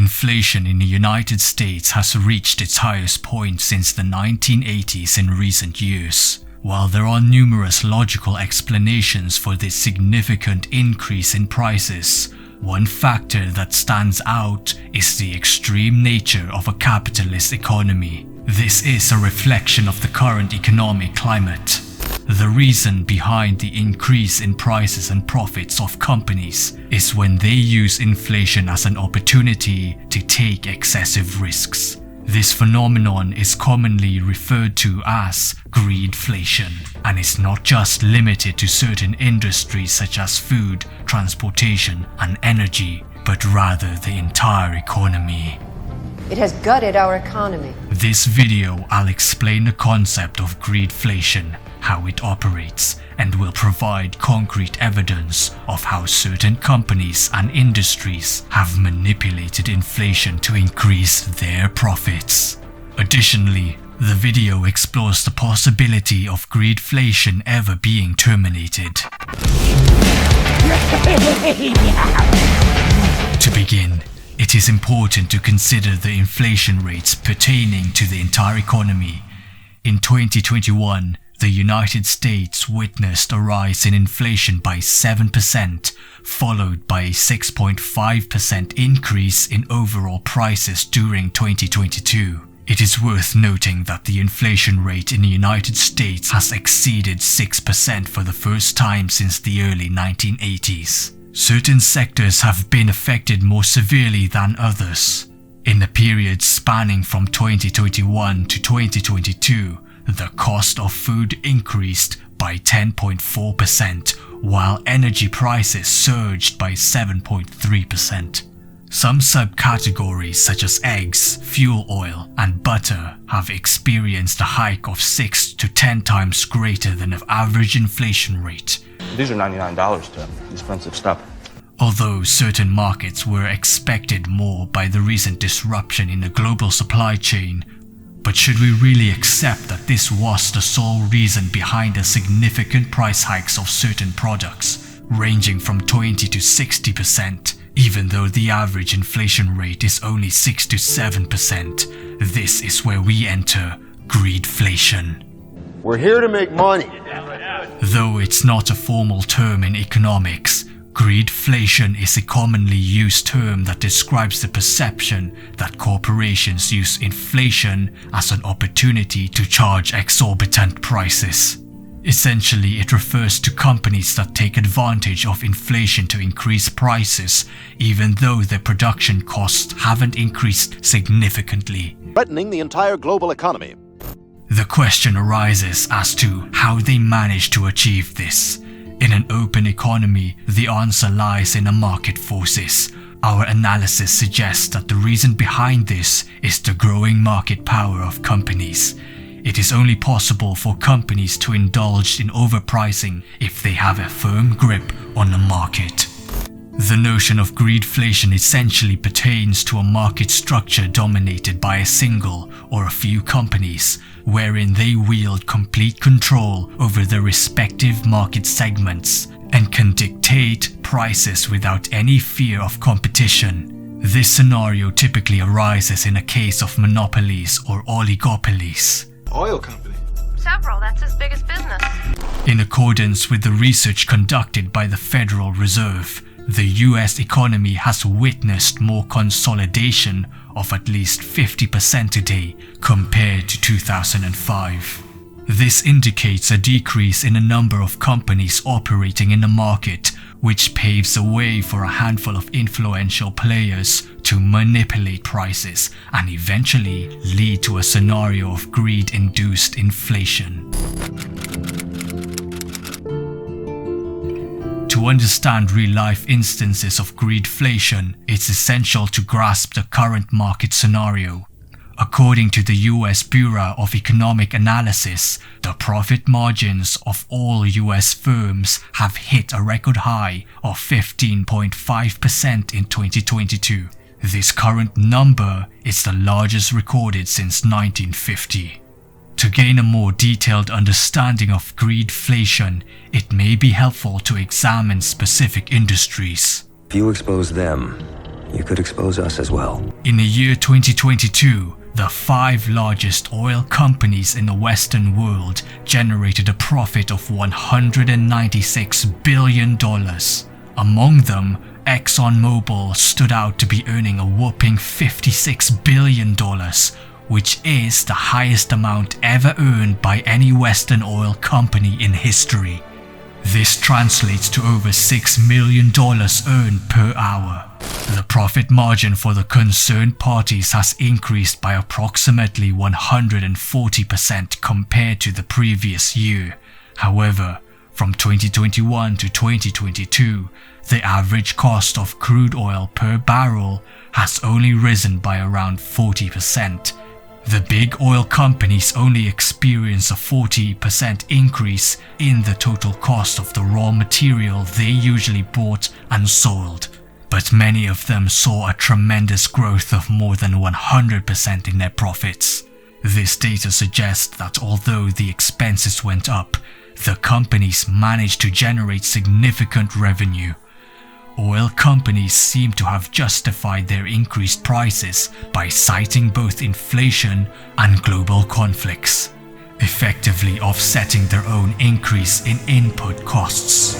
Inflation in the United States has reached its highest point since the 1980s in recent years. While there are numerous logical explanations for this significant increase in prices, one factor that stands out is the extreme nature of a capitalist economy. This is a reflection of the current economic climate. The reason behind the increase in prices and profits of companies is when they use inflation as an opportunity to take excessive risks. This phenomenon is commonly referred to as greedflation, and is not just limited to certain industries such as food, transportation, and energy, but rather the entire economy. It has gutted our economy. This video, I'll explain the concept of greedflation, how it operates, and will provide concrete evidence of how certain companies and industries have manipulated inflation to increase their profits. Additionally, the video explores the possibility of greedflation ever being terminated. To begin, it is important to consider the inflation rates pertaining to the entire economy. In 2021, the United States witnessed a rise in inflation by 7%, followed by a 6.5% increase in overall prices during 2022. It is worth noting that the inflation rate in the United States has exceeded 6% for the first time since the early 1980s. Certain sectors have been affected more severely than others. In the period spanning from 2021 to 2022, the cost of food increased by 10.4%, while energy prices surged by 7.3%. Some subcategories such as eggs, fuel oil, and butter have experienced a hike of 6 to 10 times greater than the average inflation rate. These are $99 to expensive stuff. Although certain markets were expected more by the recent disruption in the global supply chain, but should we really accept that this was the sole reason behind the significant price hikes of certain products, ranging from 20 to 60%, even though the average inflation rate is only 6 to 7%? This is where we enter greedflation. We're here to make money. Though it's not a formal term in economics, greedflation is a commonly used term that describes the perception that corporations use inflation as an opportunity to charge exorbitant prices. Essentially, it refers to companies that take advantage of inflation to increase prices, even though their production costs haven't increased significantly, Threatening the entire global economy. The question arises as to how they manage to achieve this. In an open economy, the answer lies in the market forces. Our analysis suggests that the reason behind this is the growing market power of companies. It is only possible for companies to indulge in overpricing if they have a firm grip on the market. The notion of greedflation essentially pertains to a market structure dominated by a single or a few companies, wherein they wield complete control over their respective market segments and can dictate prices without any fear of competition. This scenario typically arises in a case of monopolies or oligopolies. Oil company. Several, that's his biggest business. In accordance with the research conducted by the Federal Reserve, the US economy has witnessed more consolidation of at least 50% today compared to 2005. This indicates a decrease in the number of companies operating in the market, which paves the way for a handful of influential players to manipulate prices and eventually lead to a scenario of greed-induced inflation. To understand real-life instances of greedflation, it's essential to grasp the current market scenario. According to the US Bureau of Economic Analysis, the profit margins of all US firms have hit a record high of 15.5% in 2022. This current number is the largest recorded since 1950. To gain a more detailed understanding of greedflation, it may be helpful to examine specific industries. If you expose them, you could expose us as well. In the year 2022, the 5 largest oil companies in the Western world generated a profit of $196 billion. Among them, ExxonMobil stood out to be earning a whopping $56 billion, which is the highest amount ever earned by any Western oil company in history. This translates to over $6 million earned per hour. The profit margin for the concerned parties has increased by approximately 140% compared to the previous year. However, from 2021 to 2022, the average cost of crude oil per barrel has only risen by around 40%. The big oil companies only experience a 40% increase in the total cost of the raw material they usually bought and sold, but many of them saw a tremendous growth of more than 100% in their profits. This data suggests that although the expenses went up, the companies managed to generate significant revenue. Oil companies seem to have justified their increased prices by citing both inflation and global conflicts, effectively offsetting their own increase in input costs.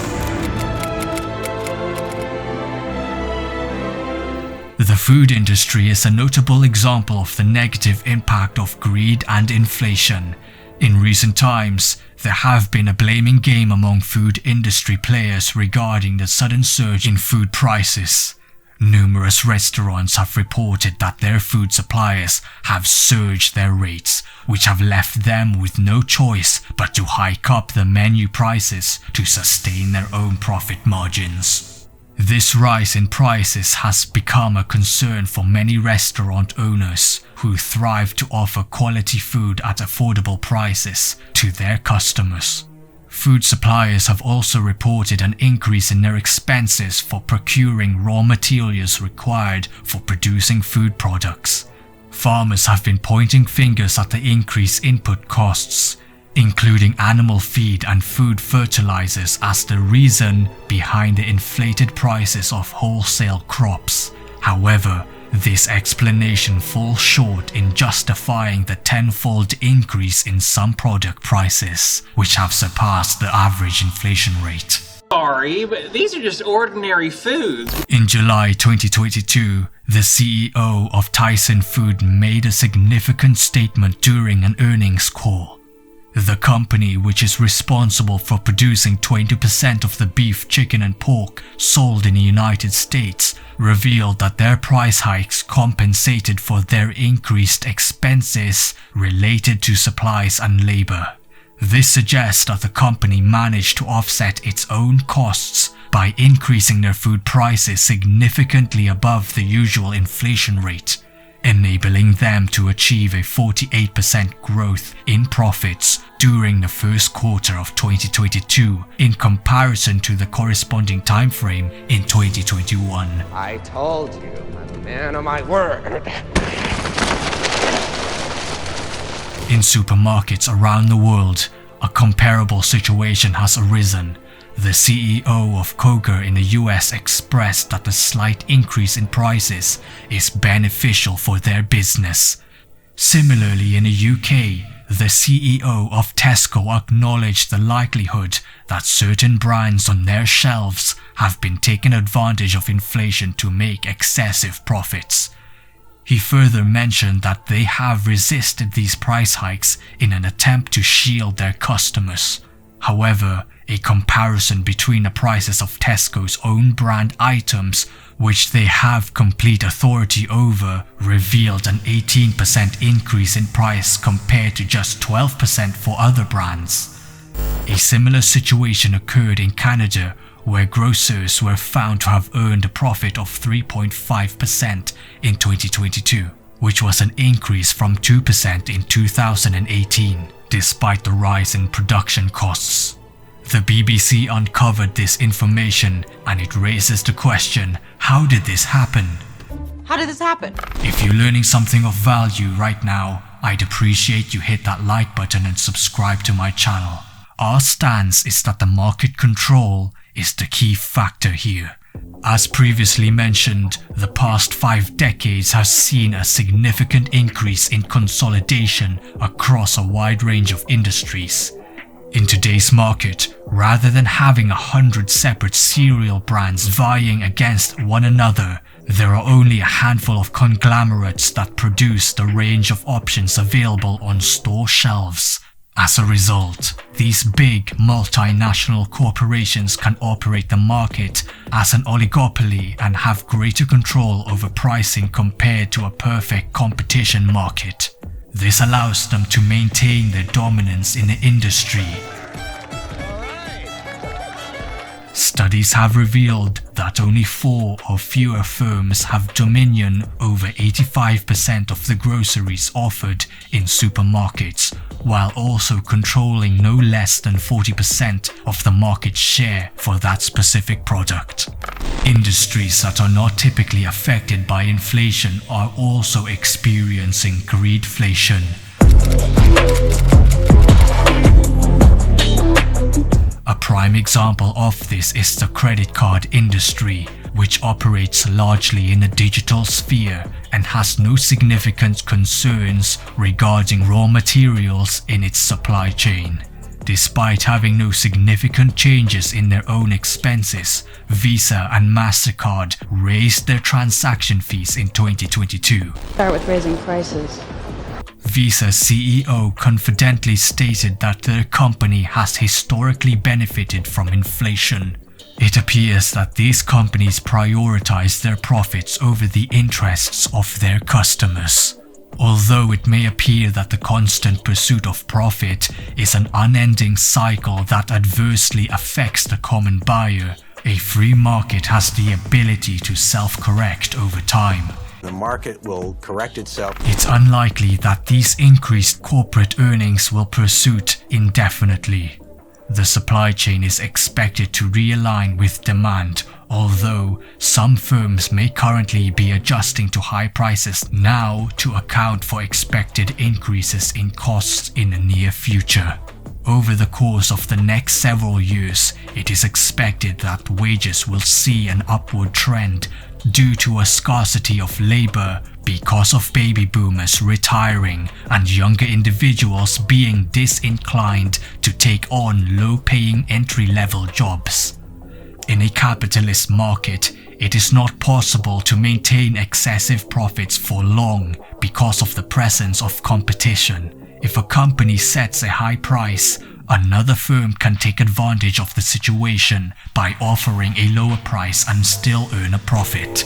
The food industry is a notable example of the negative impact of greed and inflation. In recent times, there have been a blaming game among food industry players regarding the sudden surge in food prices. Numerous restaurants have reported that their food suppliers have surged their rates, which have left them with no choice but to hike up the menu prices to sustain their own profit margins. This rise in prices has become a concern for many restaurant owners who thrive to offer quality food at affordable prices to their customers. Food suppliers have also reported an increase in their expenses for procuring raw materials required for producing food products. Farmers have been pointing fingers at the increased input costs, including animal feed and food fertilizers, as the reason behind the inflated prices of wholesale crops. However, this explanation falls short in justifying the tenfold increase in some product prices, which have surpassed the average inflation rate. Sorry, but these are just ordinary foods. In July 2022, the CEO of Tyson Food made a significant statement during an earnings call. The company, which is responsible for producing 20% of the beef, chicken and pork sold in the United States, revealed that their price hikes compensated for their increased expenses related to supplies and labor. This suggests that the company managed to offset its own costs by increasing their food prices significantly above the usual inflation rate, enabling them to achieve a 48% growth in profits during the first quarter of 2022 in comparison to the corresponding time frame in 2021. I told you, I'm a man of my word. In supermarkets around the world, a comparable situation has arisen. The CEO of Kroger in the US expressed that the slight increase in prices is beneficial for their business. Similarly, in the UK, the CEO of Tesco acknowledged the likelihood that certain brands on their shelves have been taking advantage of inflation to make excessive profits. He further mentioned that they have resisted these price hikes in an attempt to shield their customers. However, a comparison between the prices of Tesco's own brand items, which they have complete authority over, revealed an 18% increase in price compared to just 12% for other brands. A similar situation occurred in Canada, where grocers were found to have earned a profit of 3.5% in 2022, which was an increase from 2% in 2018, despite the rise in production costs. The BBC uncovered this information, and it raises the question, how did this happen? How did this happen? If you're learning something of value right now, I'd appreciate you hit that like button and subscribe to my channel. Our stance is that the market control is the key factor here. As previously mentioned, the past 5 decades has seen a significant increase in consolidation across a wide range of industries. In today's market, rather than having 100 separate cereal brands vying against one another, there are only a handful of conglomerates that produce the range of options available on store shelves. As a result, these big multinational corporations can operate the market as an oligopoly and have greater control over pricing compared to a perfect competition market. This allows them to maintain their dominance in the industry. Studies have revealed that only 4 or fewer firms have dominion over 85% of the groceries offered in supermarkets, while also controlling no less than 40% of the market share for that specific product. Industries that are not typically affected by inflation are also experiencing greedflation. A prime example of this is the credit card industry, which operates largely in the digital sphere and has no significant concerns regarding raw materials in its supply chain. Despite having no significant changes in their own expenses, Visa and MasterCard raised their transaction fees in 2022. Start with raising prices. Visa's CEO confidently stated that their company has historically benefited from inflation. It appears that these companies prioritize their profits over the interests of their customers. Although it may appear that the constant pursuit of profit is an unending cycle that adversely affects the common buyer, a free market has the ability to self-correct over time. The market will correct itself. It's unlikely that these increased corporate earnings will pursue indefinitely. The supply chain is expected to realign with demand, although some firms may currently be adjusting to high prices now to account for expected increases in costs in the near future. Over the course of the next several years, it is expected that wages will see an upward trend due to a scarcity of labor because of baby boomers retiring and younger individuals being disinclined to take on low-paying entry-level jobs. In a capitalist market, it is not possible to maintain excessive profits for long because of the presence of competition. If a company sets a high price, another firm can take advantage of the situation by offering a lower price and still earn a profit.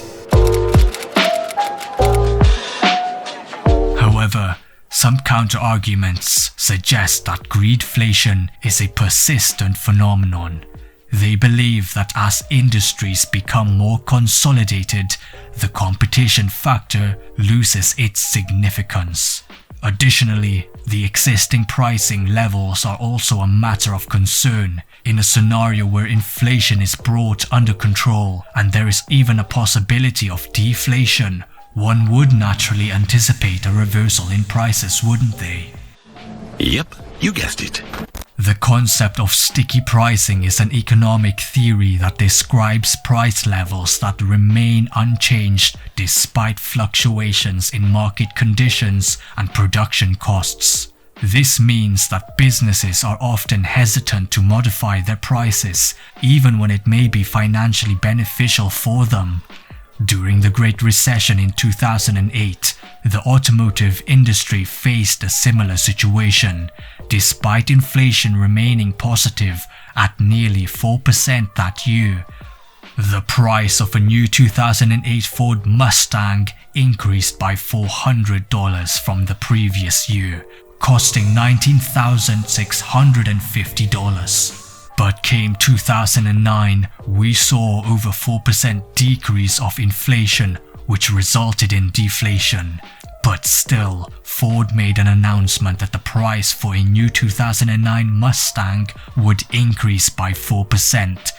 However, some counter-arguments suggest that greedflation is a persistent phenomenon. They believe that as industries become more consolidated, the competition factor loses its significance. Additionally, the existing pricing levels are also a matter of concern in a scenario where inflation is brought under control and there is even a possibility of deflation. One would naturally anticipate a reversal in prices, wouldn't they? Yep, you guessed it. The concept of sticky pricing is an economic theory that describes price levels that remain unchanged despite fluctuations in market conditions and production costs. This means that businesses are often hesitant to modify their prices, even when it may be financially beneficial for them. During the Great Recession in 2008, the automotive industry faced a similar situation, despite inflation remaining positive at nearly 4% that year. The price of a new 2008 Ford Mustang increased by $400 from the previous year, costing $19,650. But came 2009, we saw over 4% decrease of inflation, which resulted in deflation. But still, Ford made an announcement that the price for a new 2009 Mustang would increase by 4%.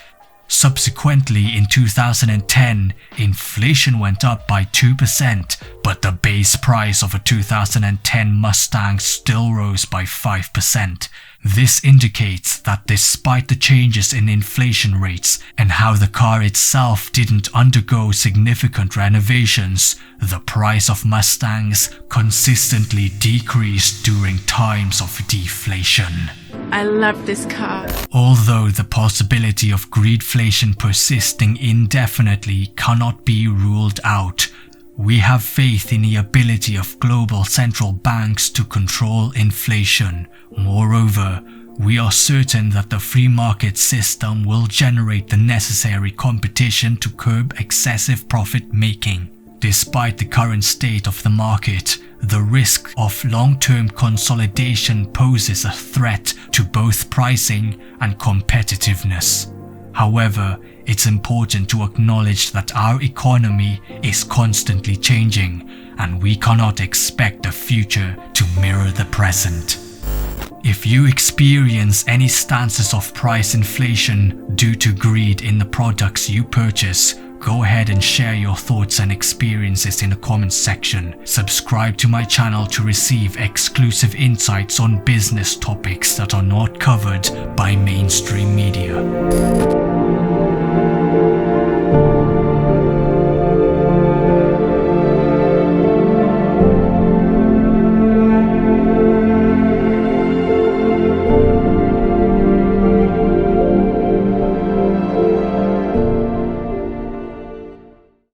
Subsequently, in 2010, inflation went up by 2%, but the base price of a 2010 Mustang still rose by 5%. This indicates that despite the changes in inflation rates and how the car itself didn't undergo significant renovations, the price of Mustangs consistently decreased during times of deflation. I love this car. Although the possibility of greedflation persisting indefinitely cannot be ruled out, we have faith in the ability of global central banks to control inflation. Moreover, we are certain that the free market system will generate the necessary competition to curb excessive profit making. Despite the current state of the market, the risk of long-term consolidation poses a threat to both pricing and competitiveness. However, it's important to acknowledge that our economy is constantly changing, and we cannot expect the future to mirror the present. If you experience any stances of price inflation due to greed in the products you purchase, go ahead and share your thoughts and experiences in the comments section. Subscribe to my channel to receive exclusive insights on business topics that are not covered by mainstream media.